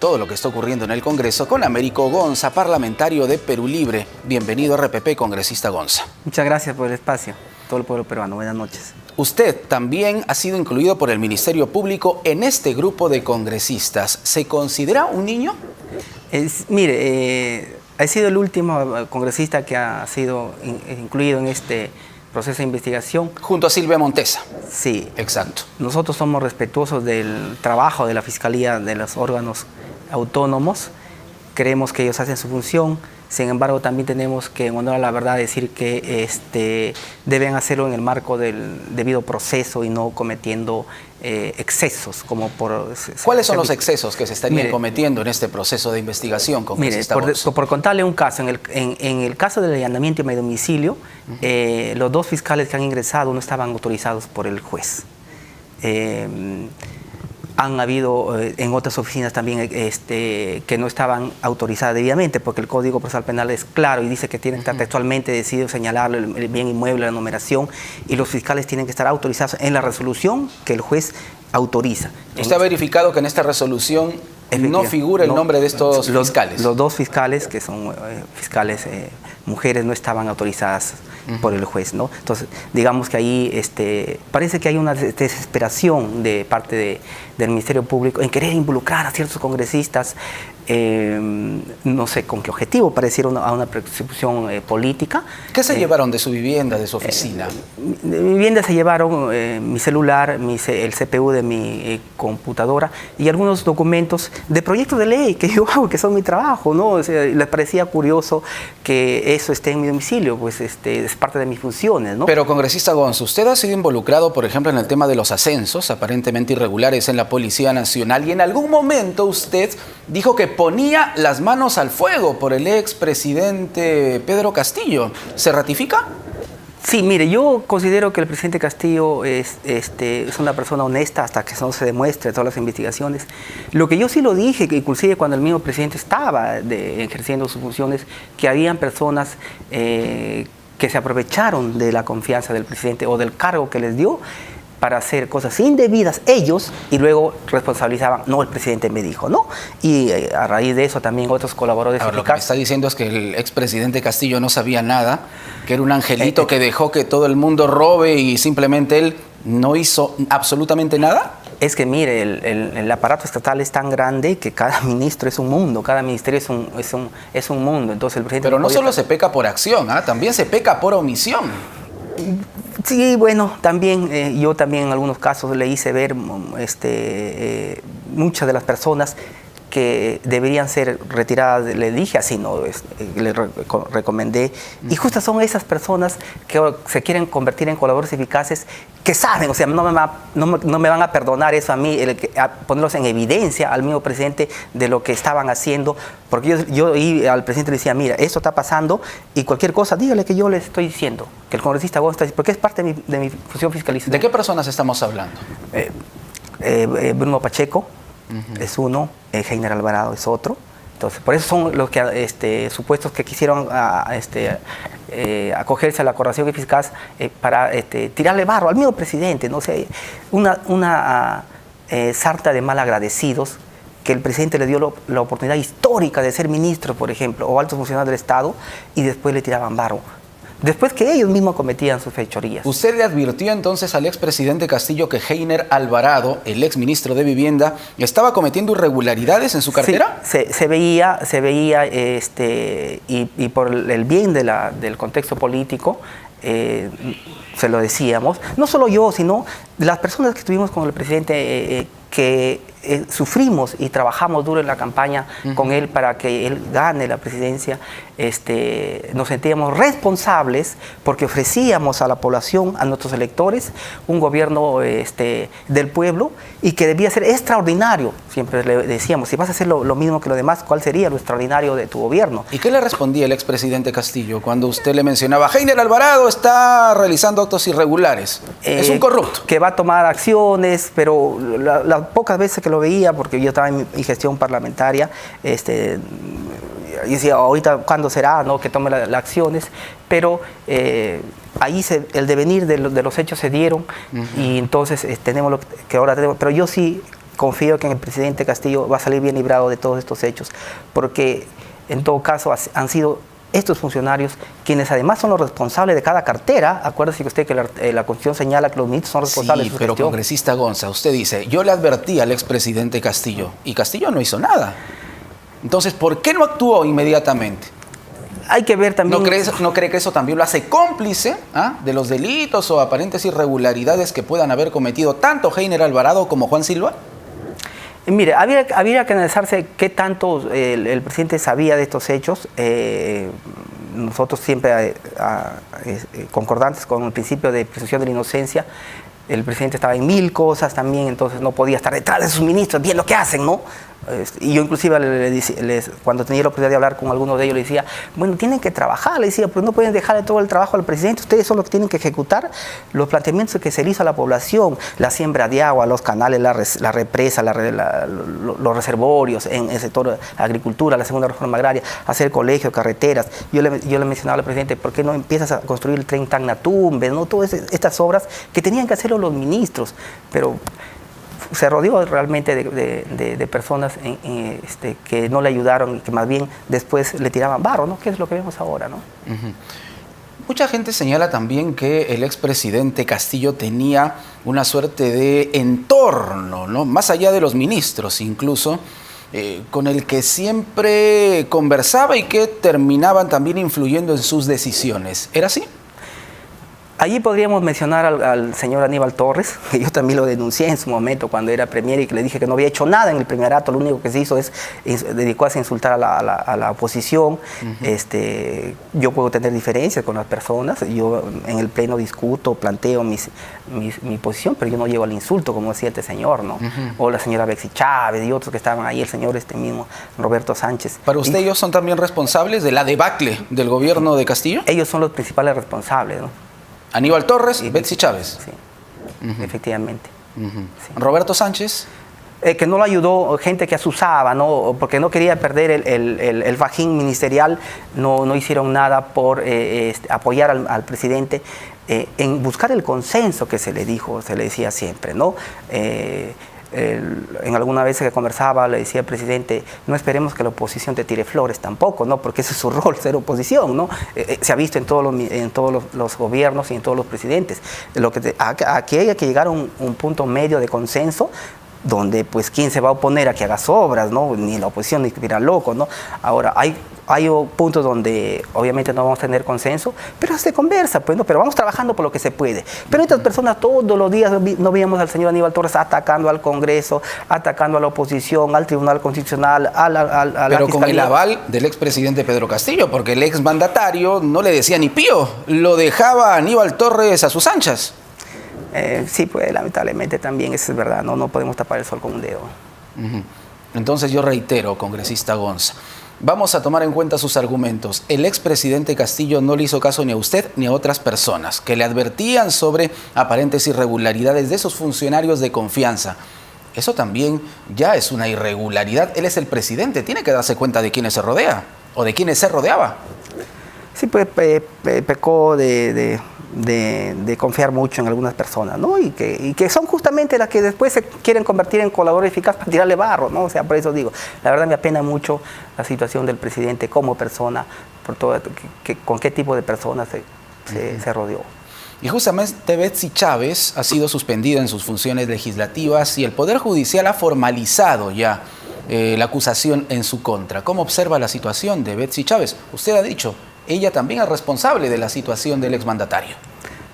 todo lo que está ocurriendo en el Congreso con Américo Gonza, parlamentario de Perú Libre. Bienvenido a RPP, congresista Gonza. Muchas gracias por el espacio, todo el pueblo peruano. Buenas noches. Usted también ha sido incluido por el Ministerio Público en este grupo de congresistas. ¿Se considera un niño? Mire, he sido el último congresista que ha sido incluido en este proceso de investigación. Junto a Silvia Montesa. Sí. Exacto. Nosotros somos respetuosos del trabajo de la Fiscalía, de los órganos autónomos. Creemos que ellos hacen su función. Sin embargo, también tenemos que, en honor a la verdad, decir que deben hacerlo en el marco del debido proceso y no cometiendo excesos. ¿Cuáles son los excesos que se estarían cometiendo en este proceso de investigación? Por contarle un caso, en el caso del allanamiento a mi domicilio, los dos fiscales que han ingresado no estaban autorizados por el juez. Han habido en otras oficinas también que no estaban autorizadas debidamente, porque el Código Procesal Penal es claro y dice que tiene que estar textualmente decidido señalar el bien inmueble, la numeración, y los fiscales tienen que estar autorizados en la resolución que el juez autoriza. ¿Usted ha verificado que en esta resolución no figura el nombre de estos fiscales? Los dos fiscales, que son fiscales mujeres, no estaban autorizadas por el juez, ¿no? Entonces, digamos que ahí parece que hay una desesperación de parte del Ministerio Público en querer involucrar a ciertos congresistas, no sé con qué objetivo, pareciera a una persecución política. ¿Qué se llevaron de su vivienda, de su oficina? De mi vivienda se llevaron mi celular, el CPU de mi computadora y algunos documentos de proyectos de ley que yo hago, que son mi trabajo, ¿no? O sea, les parecía curioso que eso esté en mi domicilio, pues es parte de mis funciones, ¿no? Pero, congresista Gonza, usted ha sido involucrado, por ejemplo, en el tema de los ascensos aparentemente irregulares en la Policía Nacional, y en algún momento usted dijo que ponía las manos al fuego por el expresidente Pedro Castillo. ¿Se ratifica? Sí, mire, yo considero que el presidente Castillo es una persona honesta hasta que no se demuestre todas las investigaciones. Lo que yo sí lo dije, que inclusive cuando el mismo presidente estaba ejerciendo sus funciones, que habían personas que se aprovecharon de la confianza del presidente o del cargo que les dio para hacer cosas indebidas ellos y luego responsabilizaban, no, el presidente me dijo, ¿no? Y a raíz de eso también otros colaboradores eficaces. Lo que me está diciendo es que el expresidente Castillo no sabía nada, que era un angelito que dejó que todo el mundo robe y simplemente él no hizo absolutamente nada. Es que mire, el aparato estatal es tan grande que cada ministro es un mundo, cada ministerio es un mundo. Entonces el presidente. Pero no solo se peca por acción, también se peca por omisión. Sí, bueno, también yo también en algunos casos le hice ver muchas de las personas que deberían ser retiradas, le dije así, ¿no? Le recomendé. Y justo son esas personas que se quieren convertir en colaboradores eficaces, que saben, o sea, no me van a perdonar eso a mí, ponerlos en evidencia al mismo presidente de lo que estaban haciendo, porque yo al presidente le decía, mira, esto está pasando y cualquier cosa, dígale que yo le estoy diciendo, que el congresista Gonza está diciendo, porque es parte de mi función fiscalista. ¿De qué personas estamos hablando? Bruno Pacheco. Es uno, Heiner Alvarado es otro. Entonces, por eso son los que supuestos que quisieron acogerse a la corrección eficaz para tirarle barro al mismo presidente, no sé, una sarta de malagradecidos que el presidente le dio la oportunidad histórica de ser ministro, por ejemplo, o alto funcionario del Estado, y después le tiraban barro. Después que ellos mismos cometían sus fechorías. ¿Usted le advirtió entonces al expresidente Castillo que Heiner Alvarado, el exministro de Vivienda, estaba cometiendo irregularidades en su cartera? Sí, se veía y por el bien del contexto político, se lo decíamos. No solo yo, sino las personas que estuvimos con el presidente que sufrimos y trabajamos duro en la campaña con él para que él gane la presidencia, nos sentíamos responsables porque ofrecíamos a la población, a nuestros electores, un gobierno del pueblo y que debía ser extraordinario. Siempre le decíamos, si vas a hacer lo mismo que los demás, ¿cuál sería lo extraordinario de tu gobierno? ¿Y qué le respondía el expresidente Castillo cuando usted le mencionaba, Heiner Alvarado está realizando actos irregulares, es un corrupto? Que va a tomar acciones, pero las pocas veces que lo veía, porque yo estaba en mi gestión parlamentaria, y decía, ahorita, ¿cuándo será, no, que tome las acciones? Pero ahí el devenir de los hechos se dieron y entonces tenemos lo que ahora tenemos. Pero yo sí confío que el presidente Castillo va a salir bien librado de todos estos hechos, porque en todo caso han sido estos funcionarios quienes además son los responsables de cada cartera. Acuérdese usted que la Constitución señala que los ministros son responsables de su pero gestión. congresista Gonza, usted dice, yo le advertí al expresidente Castillo y Castillo no hizo nada. Entonces, ¿por qué no actuó inmediatamente? Hay que ver también... ¿No cree que eso también lo hace cómplice de los delitos o aparentes irregularidades que puedan haber cometido tanto Heiner Alvarado como Juan Silva? Mire, habría que analizarse qué tanto el presidente sabía de estos hechos. Nosotros siempre concordantes con el principio de presunción de la inocencia. El presidente estaba en mil cosas también, entonces no podía estar detrás de sus ministros, bien lo que hacen, ¿no? Y yo inclusive cuando tenía la oportunidad de hablar con alguno de ellos, le decía, bueno, tienen que trabajar, le decía, pero no pueden dejarle todo el trabajo al presidente, ustedes son los que tienen que ejecutar los planteamientos que se le hizo a la población, la siembra de agua, los canales, la represa, los reservorios en el sector agricultura, la segunda reforma agraria, hacer colegios, carreteras. Yo le mencionaba al presidente, ¿por qué no empiezas a construir el tren Tacna-Tumbes, ¿no? Todas estas obras que tenían que hacerlo los ministros, pero se rodeó realmente de personas que no le ayudaron y que más bien después le tiraban barro, ¿no? Que es lo que vemos ahora, ¿no? Mucha gente señala también que el expresidente Castillo tenía una suerte de entorno, ¿no? Más allá de los ministros incluso, con el que siempre conversaba y que terminaban también influyendo en sus decisiones. ¿Era así? Allí podríamos mencionar al señor Aníbal Torres, que yo también lo denuncié en su momento cuando era premier y que le dije que no había hecho nada en el primerato, lo único que se hizo es dedicó a insultar a la oposición. Yo puedo tener diferencias con las personas, yo en el pleno discuto, planteo mi posición, pero yo no llego al insulto, como decía este señor, ¿no? O la señora Betsy Chávez y otros que estaban ahí, el señor mismo Roberto Sánchez. ¿Para usted ellos son también responsables de la debacle del gobierno de Castillo? Ellos son los principales responsables, ¿no? Aníbal Torres y Betsy Chávez. Sí, efectivamente. Sí. Roberto Sánchez. Que no lo ayudó, gente que asusaba, ¿no? Porque no quería perder el fajín ministerial, no hicieron nada por apoyar al presidente en buscar el consenso que se le decía siempre, ¿no? En alguna vez que conversaba le decía al presidente, no esperemos que la oposición te tire flores tampoco, ¿no? Porque ese es su rol, ser oposición, ¿no? Se ha visto en todos los gobiernos y en todos los presidentes. Aquí hay que llegar a un punto medio de consenso, donde pues quién se va a oponer a que hagas obras, ¿no? Ni la oposición ni que mira loco, ¿no? Ahora hay puntos donde obviamente no vamos a tener consenso, pero se conversa, pues, ¿no? Pero vamos trabajando por lo que se puede. Pero estas personas todos los días no veíamos al señor Aníbal Torres atacando al Congreso, atacando a la oposición, al Tribunal Constitucional, a la Pero con el Fiscalía. aval del expresidente Pedro Castillo, porque el exmandatario no le decía ni pío, lo dejaba a Aníbal Torres a sus anchas. Sí, pues lamentablemente también eso es verdad, no podemos tapar el sol con un dedo. Entonces yo reitero, congresista Gonza, vamos a tomar en cuenta sus argumentos. El expresidente Castillo no le hizo caso ni a usted ni a otras personas que le advertían sobre aparentes irregularidades de esos funcionarios de confianza. Eso también ya es una irregularidad. Él es el presidente, tiene que darse cuenta de quiénes se rodea o de quiénes se rodeaba. Sí, pues pecó de confiar mucho en algunas personas, ¿no? Y que son justamente las que después se quieren convertir en colaborador eficaz para tirarle barro, ¿no? O sea, por eso digo, la verdad me apena mucho la situación del presidente como persona, por todo, con qué tipo de personas se rodeó. Y justamente Betsy Chávez ha sido suspendida en sus funciones legislativas y el Poder Judicial ha formalizado ya la acusación en su contra. ¿Cómo observa la situación de Betsy Chávez? Usted ha dicho, ella también es responsable de la situación del exmandatario.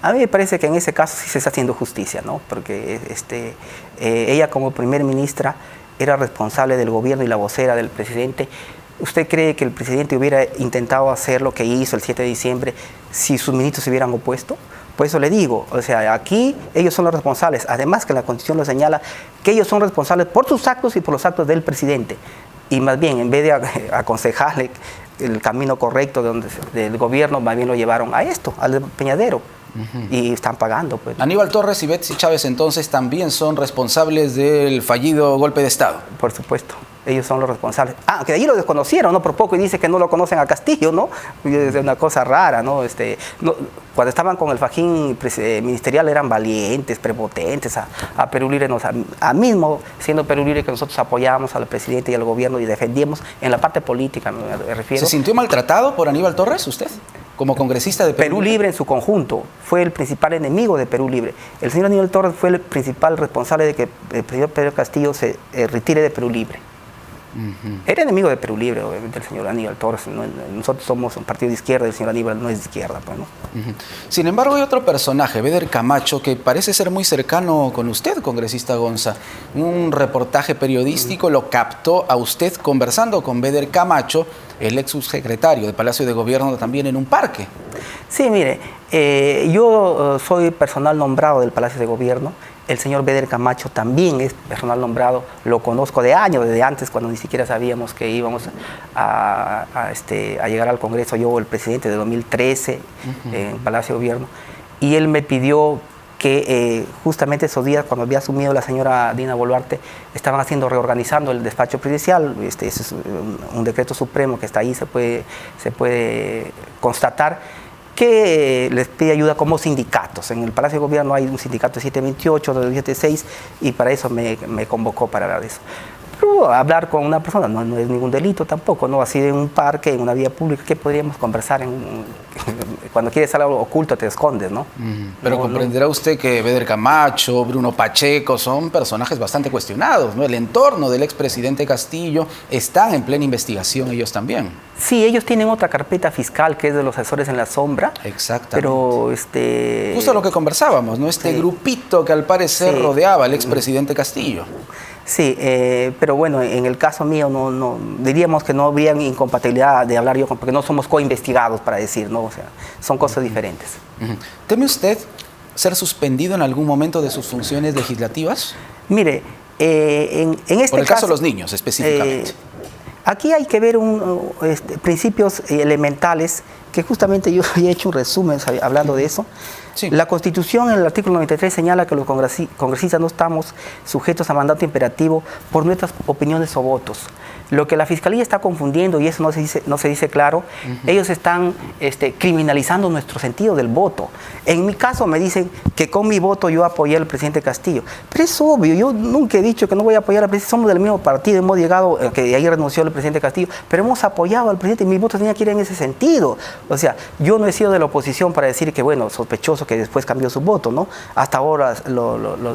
A mí me parece que en ese caso sí se está haciendo justicia, ¿no? Porque ella como primer ministra era responsable del gobierno y la vocera del presidente. ¿Usted cree que el presidente hubiera intentado hacer lo que hizo el 7 de diciembre si sus ministros se hubieran opuesto? Por eso le digo, o sea, aquí ellos son los responsables. Además que la Constitución lo señala que ellos son responsables por sus actos y por los actos del presidente. Y más bien, en vez de aconsejarle el camino correcto del gobierno, más bien lo llevaron a esto, al peñadero. Y están pagando, pues. Aníbal Torres y Betsy Chávez entonces también son responsables del fallido golpe de Estado. Por supuesto. ellos son los responsables. Ah, que de allí lo desconocieron, ¿no? Por poco y dice que no lo conocen a Castillo, ¿no? Es una cosa rara, ¿no? Cuando estaban con el fajín ministerial eran valientes, prepotentes a Perú Libre, a mismo siendo Perú Libre que nosotros apoyábamos al presidente y al gobierno y defendíamos en la parte política, me refiero. ¿Se sintió maltratado por Aníbal Torres usted? Como congresista de Perú Libre en su conjunto fue el principal enemigo de Perú Libre. El señor Aníbal Torres fue el principal responsable de que el presidente Pedro Castillo se retire de Perú Libre. Era enemigo de Perú Libre, obviamente, el señor Aníbal Torres. ¿No? Nosotros somos un partido de izquierda, el señor Aníbal no es de izquierda. Pues, ¿no? Sin embargo, hay otro personaje, Beder Camacho, que parece ser muy cercano con usted, congresista Gonza. Un reportaje periodístico lo captó a usted conversando con Beder Camacho, el ex subsecretario de Palacio de Gobierno, también en un parque. Sí, mire, yo soy personal nombrado del Palacio de Gobierno. El señor Beder Camacho también es personal nombrado, lo conozco de años, desde antes, cuando ni siquiera sabíamos que íbamos a llegar al Congreso, yo el presidente de 2013 en Palacio de Gobierno, y él me pidió que justamente esos días, cuando había asumido la señora Dina Boluarte, estaban reorganizando el despacho presidencial. Ese es un decreto supremo que está ahí, se puede constatar, que les pide ayuda como sindicatos. En el Palacio de Gobierno hay un sindicato de 728, de 76, y para eso me convocó para hablar de eso. Pero hablar con una persona no es ningún delito tampoco, ¿no? Así en un parque, en una vía pública, ¿qué podríamos conversar? Cuando quieres algo oculto te escondes, ¿no? Pero comprenderá usted que Beder Camacho, Bruno Pacheco son personajes bastante cuestionados, ¿no? El entorno del expresidente Castillo están en plena investigación ellos también. Sí, ellos tienen otra carpeta fiscal que es de los asesores en la sombra. Exactamente. Pero justo lo que conversábamos, ¿no? Este grupito que al parecer rodeaba al expresidente Castillo. Sí, pero bueno, en el caso mío no diríamos que no habría incompatibilidad de hablar yo, porque no somos coinvestigados, para decir, ¿no? O sea, son cosas diferentes. ¿Teme usted ser suspendido en algún momento de sus funciones legislativas? Mire, en este Por el caso de los niños, específicamente. Aquí hay que ver principios elementales, que justamente yo he hecho un resumen hablando de eso. Sí. La Constitución, en el artículo 93, señala que los congresistas no estamos sujetos a mandato imperativo por nuestras opiniones o votos. Lo que la Fiscalía está confundiendo, y eso no se dice claro, ellos están criminalizando nuestro sentido del voto. En mi caso me dicen que con mi voto yo apoyé al presidente Castillo. Pero es obvio, yo nunca he dicho que no voy a apoyar al presidente, somos del mismo partido, hemos llegado, que de ahí renunció el presidente Castillo, pero hemos apoyado al presidente y mi voto tenía que ir en ese sentido. O sea, yo no he sido de la oposición para decir que, bueno, sospechoso que después cambió su voto, ¿no? Hasta ahora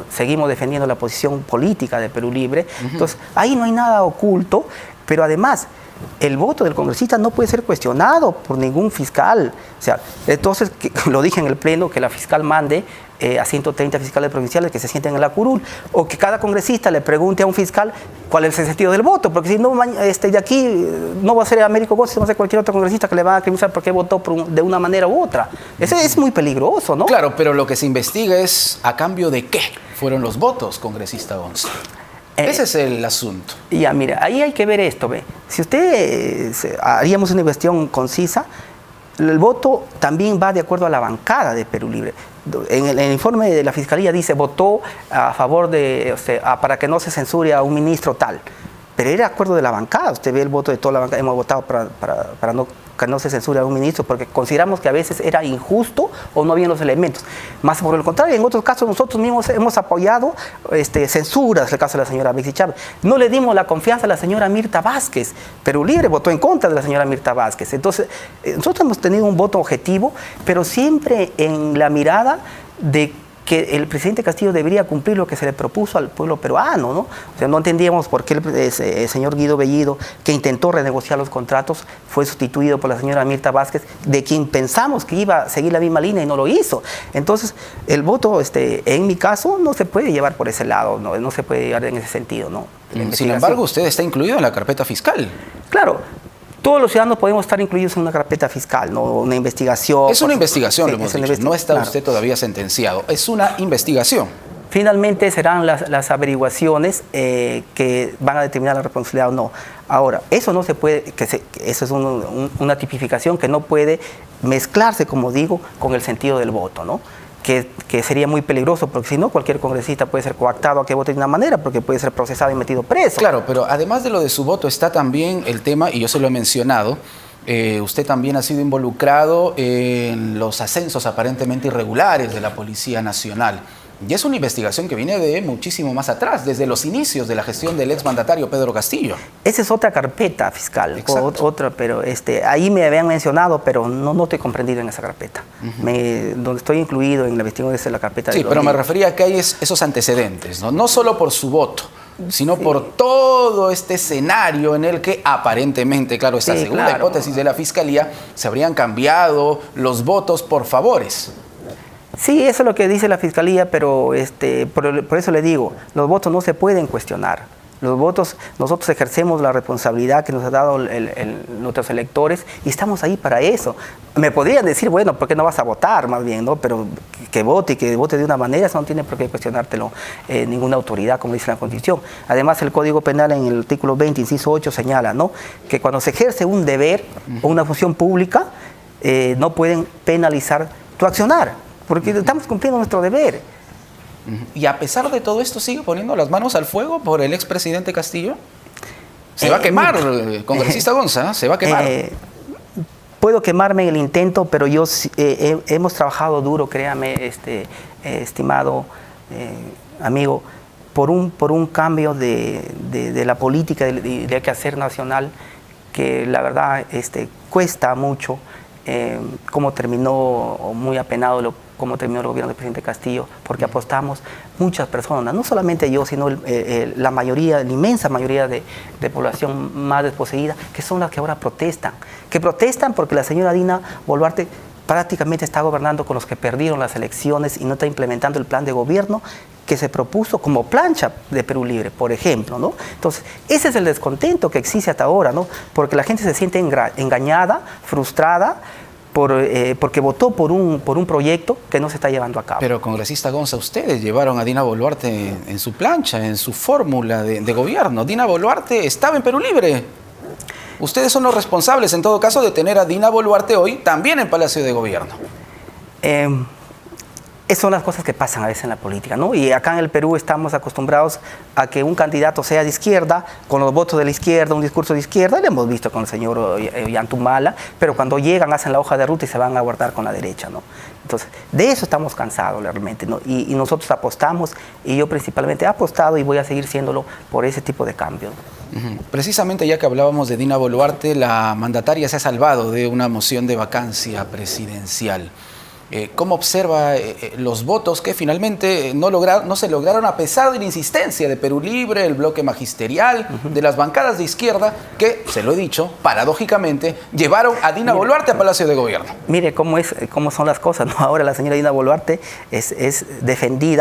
seguimos defendiendo la posición política de Perú Libre. Entonces, ahí no hay nada oculto, pero además, el voto del congresista no puede ser cuestionado por ningún fiscal. O sea, entonces, lo dije en el Pleno, que la fiscal mande a 130 fiscales provinciales que se sienten en la curul, o que cada congresista le pregunte a un fiscal cuál es el sentido del voto, porque si no, de aquí no va a ser Américo Gómez, va a ser cualquier otro congresista que le va a criminalizar porque votó de una manera u otra. Eso es muy peligroso, ¿no? Claro, pero lo que se investiga es a cambio de qué fueron los votos, congresista Gonza. Ese es el asunto. Ya, mira, ahí hay que ver esto, ¿ve? Si usted haríamos una investigación concisa, el voto también va de acuerdo a la bancada de Perú Libre. En el informe de la Fiscalía dice votó a favor de, para que no se censure a un ministro tal. Pero era acuerdo de la bancada. Usted ve el voto de toda la bancada. Hemos votado para que no se censure a un ministro porque consideramos que a veces era injusto o no habían los elementos. Más por el contrario, en otros casos nosotros mismos hemos apoyado censuras, el caso de la señora Bixi Chávez. No le dimos la confianza a la señora Mirta Vázquez. Perú Libre votó en contra de la señora Mirta Vázquez. Entonces, nosotros hemos tenido un voto objetivo, pero siempre en la mirada de que el presidente Castillo debería cumplir lo que se le propuso al pueblo peruano, ¿no? O sea, no entendíamos por qué el señor Guido Bellido, que intentó renegociar los contratos, fue sustituido por la señora Mirta Vázquez, de quien pensamos que iba a seguir la misma línea y no lo hizo. Entonces, el voto, en mi caso, no se puede llevar por ese lado, no se puede llevar en ese sentido, ¿no? Sin embargo, usted está incluido en la carpeta fiscal. Claro. Todos los ciudadanos podemos estar incluidos en una carpeta fiscal, ¿no? Una investigación. Es una investigación, sí, lo hemos dicho. No está usted todavía sentenciado. Es una investigación. Finalmente serán las averiguaciones que van a determinar la responsabilidad o no. Ahora, eso no se puede, eso es una tipificación que no puede mezclarse, como digo, con el sentido del voto, ¿no? que sería muy peligroso, porque si no, cualquier congresista puede ser coactado a que vote de una manera, porque puede ser procesado y metido preso. Claro, pero además de lo de su voto está también el tema, y yo se lo he mencionado, usted también ha sido involucrado en los ascensos aparentemente irregulares de la Policía Nacional. Y es una investigación que viene de muchísimo más atrás, desde los inicios de la gestión del exmandatario Pedro Castillo. Esa es otra carpeta fiscal, otra, pero ahí me habían mencionado, pero no estoy comprendido en esa carpeta. Donde estoy incluido en la investigación es la carpeta. Sí, pero me refería a que hay esos antecedentes, ¿no? No solo por su voto, sino por todo este escenario en el que aparentemente, claro, esta segunda hipótesis de la Fiscalía, se habrían cambiado los votos por favores. Sí, eso es lo que dice la Fiscalía, pero por eso le digo, los votos no se pueden cuestionar. Los votos, nosotros ejercemos la responsabilidad que nos ha dado nuestros electores y estamos ahí para eso. Me podrían decir, bueno, ¿por qué no vas a votar? Más bien, ¿no? Pero que vote de una manera, eso no tiene por qué cuestionártelo ninguna autoridad, como dice la Constitución. Además, el Código Penal en el artículo 20, inciso 8, señala, ¿no?, que cuando se ejerce un deber o una función pública, no pueden penalizar tu accionar, porque estamos cumpliendo nuestro deber. Y a pesar de todo esto, ¿sigue poniendo las manos al fuego por el expresidente Castillo? Se va a quemar, congresista Gonza, se va a quemar. Puedo quemarme en el intento, pero hemos trabajado duro, créame, estimado amigo, por un cambio de la política de quehacer nacional que la verdad cuesta mucho. Cómo terminó, muy apenado cómo terminó el gobierno del presidente Castillo, porque apostamos muchas personas, no solamente yo, sino la mayoría, la inmensa mayoría de población más desposeída, que son las que ahora protestan. Que protestan porque la señora Dina Boluarte prácticamente está gobernando con los que perdieron las elecciones y no está implementando el plan de gobierno que se propuso como plancha de Perú Libre, por ejemplo, ¿no? Entonces, ese es el descontento que existe hasta ahora, ¿no? Porque la gente se siente engañada, frustrada, porque votó por un proyecto que no se está llevando a cabo. Pero, congresista Gonza, ustedes llevaron a Dina Boluarte en su plancha, en su fórmula de gobierno. Dina Boluarte estaba en Perú Libre. Ustedes son los responsables, en todo caso, de tener a Dina Boluarte hoy también en Palacio de Gobierno. Esas son las cosas que pasan a veces en la política, ¿no? Y acá en el Perú estamos acostumbrados a que un candidato sea de izquierda, con los votos de la izquierda, un discurso de izquierda, lo hemos visto con el señor Ollantumala, pero cuando llegan hacen la hoja de ruta y se van a guardar con la derecha, ¿no? Entonces, de eso estamos cansados realmente, ¿no? Y nosotros apostamos, y yo principalmente he apostado y voy a seguir siéndolo por ese tipo de cambios. Precisamente ya que hablábamos de Dina Boluarte, la mandataria se ha salvado de una moción de vacancia presidencial. ¿Cómo observa los votos que finalmente no se lograron a pesar de la insistencia de Perú Libre, el bloque magisterial, de las bancadas de izquierda que, se lo he dicho, paradójicamente, llevaron a Dina Boluarte a Palacio de Gobierno? Mire cómo son las cosas, ¿no? Ahora la señora Dina Boluarte es defendida